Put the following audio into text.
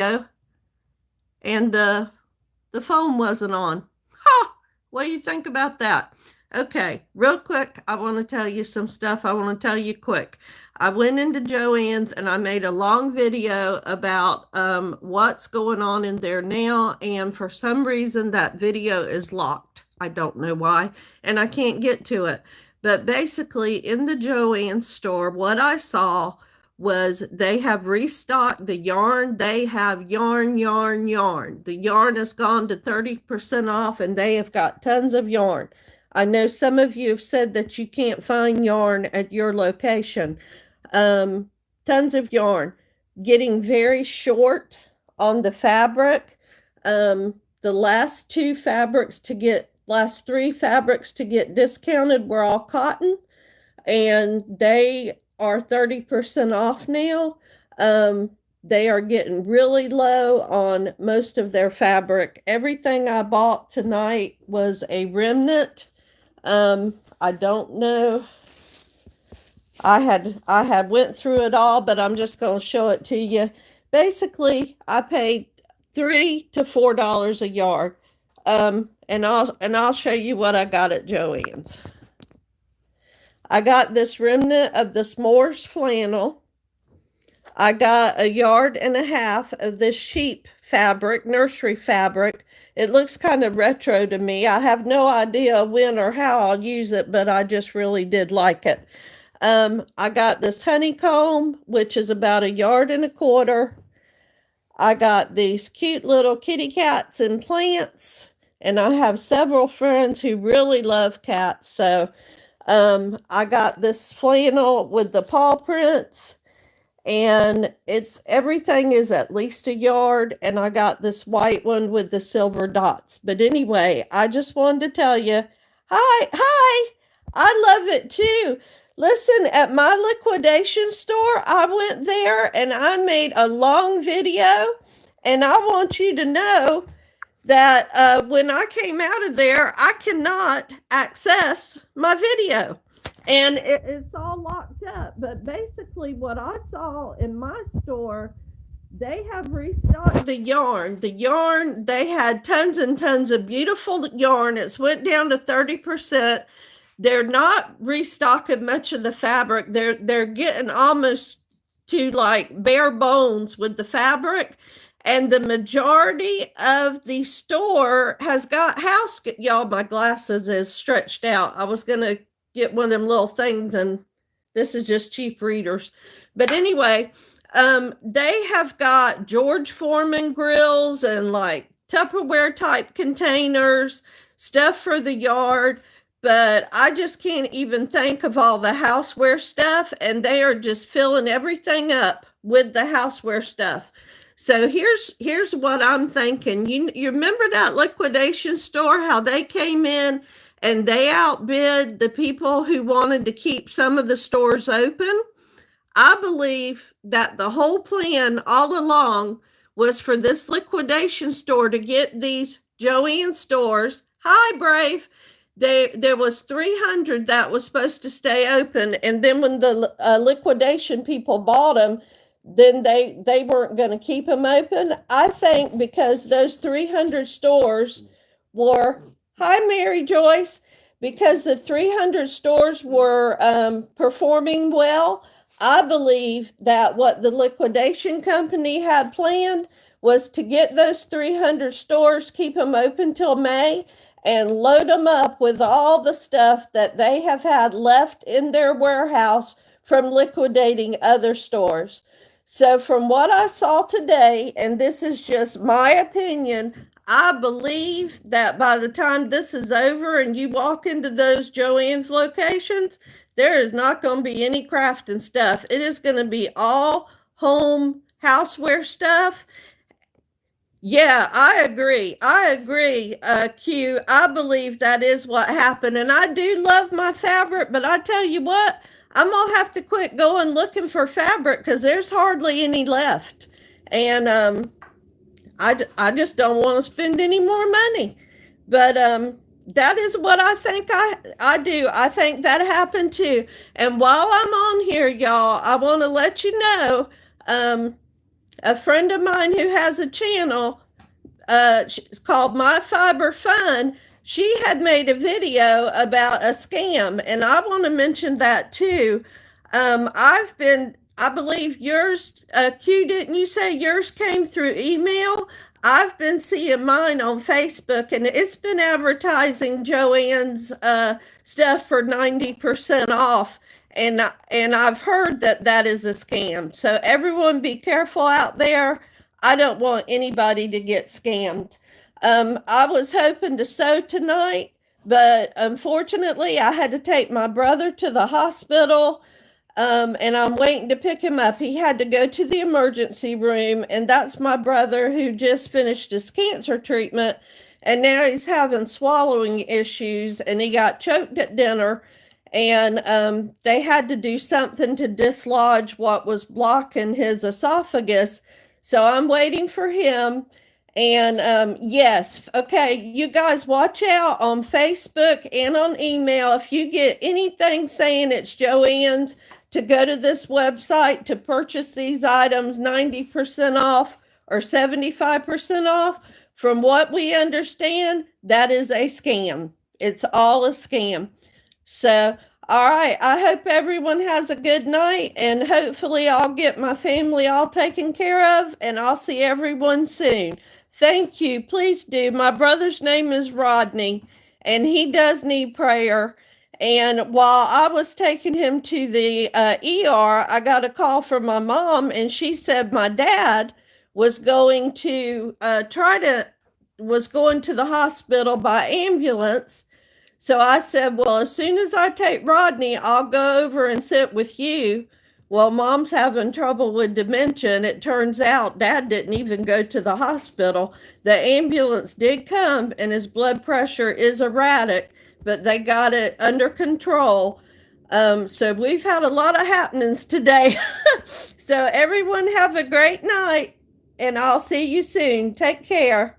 and the phone wasn't on. Ha! What do you think about that? Okay, real quick, I want to tell you some stuff. I want to tell you quick. I went into Joann's and I made a long video about what's going on in there now, and for some reason that video is locked. I don't know why, and I can't get to it. But basically, in the Joann store, what I saw was they have restocked the yarn. They have yarn, yarn, yarn. The yarn has gone to 30% off, and they have got tons of yarn. I know some of you have said that you can't find yarn at your location. Tons of yarn. Getting very short on the fabric. The last three fabrics to get discounted were all cotton, and they are 30% off now. They are getting really low on most of their fabric. Everything I bought tonight was a remnant. I don't know. I had went through it all, but I'm just going to show it to you. Basically, I paid $3 to $4 a yard. And I'll show you what I got at Joann's. I got this remnant of the s'mores flannel. I got 1.5 yards of this sheep fabric, nursery fabric. It looks kind of retro to me. I have no idea when or how I'll use it, but I just really did like it. I got this honeycomb, which is about 1.25 yards. I got these cute little kitty cats and plants, and I have several friends who really love cats, so I got this flannel with the paw prints, and everything is at least 1 yard, and I got this white one with the silver dots. But anyway, I just wanted to tell you, hi, I love it too. Listen, at my liquidation store, I went there and I made a long video, and I want you to know that when I came out of there, I cannot access my video, and it's all locked up. But basically, what I saw in my store, they have restocked the yarn. The yarn, they had tons and tons of beautiful yarn. It's went down to 30%. They're not restocking much of the fabric. They're getting almost to like bare bones with the fabric. And the majority of the store has got y'all, my glasses is stretched out. I was going to get one of them little things, and this is just cheap readers. But anyway, they have got George Foreman grills and like Tupperware type containers, stuff for the yard. But I just can't even think of all the houseware stuff, and they are just filling everything up with the houseware stuff. So here's what I'm thinking. You remember that liquidation store, how they came in and they outbid the people who wanted to keep some of the stores open? I believe that the whole plan all along was for this liquidation store to get these Joann stores. Hi, Brave. There was 300 that was supposed to stay open, and then when the liquidation people bought them, then they weren't going to keep them open. I think because those 300 stores were, hi Mary Joyce, because the 300 stores were performing well, I believe that what the liquidation company had planned was to get those 300 stores, keep them open till May, and load them up with all the stuff that they have had left in their warehouse from liquidating other stores. So from what I saw today, and this is just my opinion, I believe that by the time this is over and you walk into those Joann's locations, there is not going to be any crafting stuff. It is going to be all home houseware stuff. Yeah, I agree, Q. I believe that is what happened. And I do love my fabric, but I tell you what, I'm going to have to quit going looking for fabric because there's hardly any left. And I just don't want to spend any more money. But that is what I think I do. I think that happened too. And while I'm on here, y'all, I want to let you know, A friend of mine who has a channel, it's called My Fiber Fun. She had made a video about a scam, and I want to mention that too. I believe yours, Q, didn't you say yours came through email? I've been seeing mine on Facebook, and it's been advertising Joann's stuff for 90% off. And I've heard that that is a scam. So everyone be careful out there. I don't want anybody to get scammed. I was hoping to sew tonight, but unfortunately, I had to take my brother to the hospital, and I'm waiting to pick him up. He had to go to the emergency room, and that's my brother who just finished his cancer treatment, and now he's having swallowing issues, and he got choked at dinner, and they had to do something to dislodge what was blocking his esophagus. So I'm waiting for him. And yes, okay, you guys watch out on Facebook and on email. If you get anything saying it's Joann's, to go to this website to purchase these items 90% off or 75% off. From what we understand, that is a scam. It's all a scam. So, all right, I hope everyone has a good night, and hopefully I'll get my family all taken care of, and I'll see everyone soon. Thank you. Please do. My brother's name is Rodney, and he does need prayer. And while I was taking him to the ER, I got a call from my mom, and she said my dad was going to was going to the hospital by ambulance. So I said, well, as soon as I take Rodney, I'll go over and sit with you. Well, mom's having trouble with dementia, and it turns out dad didn't even go to the hospital. The ambulance did come, and his blood pressure is erratic, but they got it under control. So we've had a lot of happenings today. So everyone have a great night, and I'll see you soon. Take care.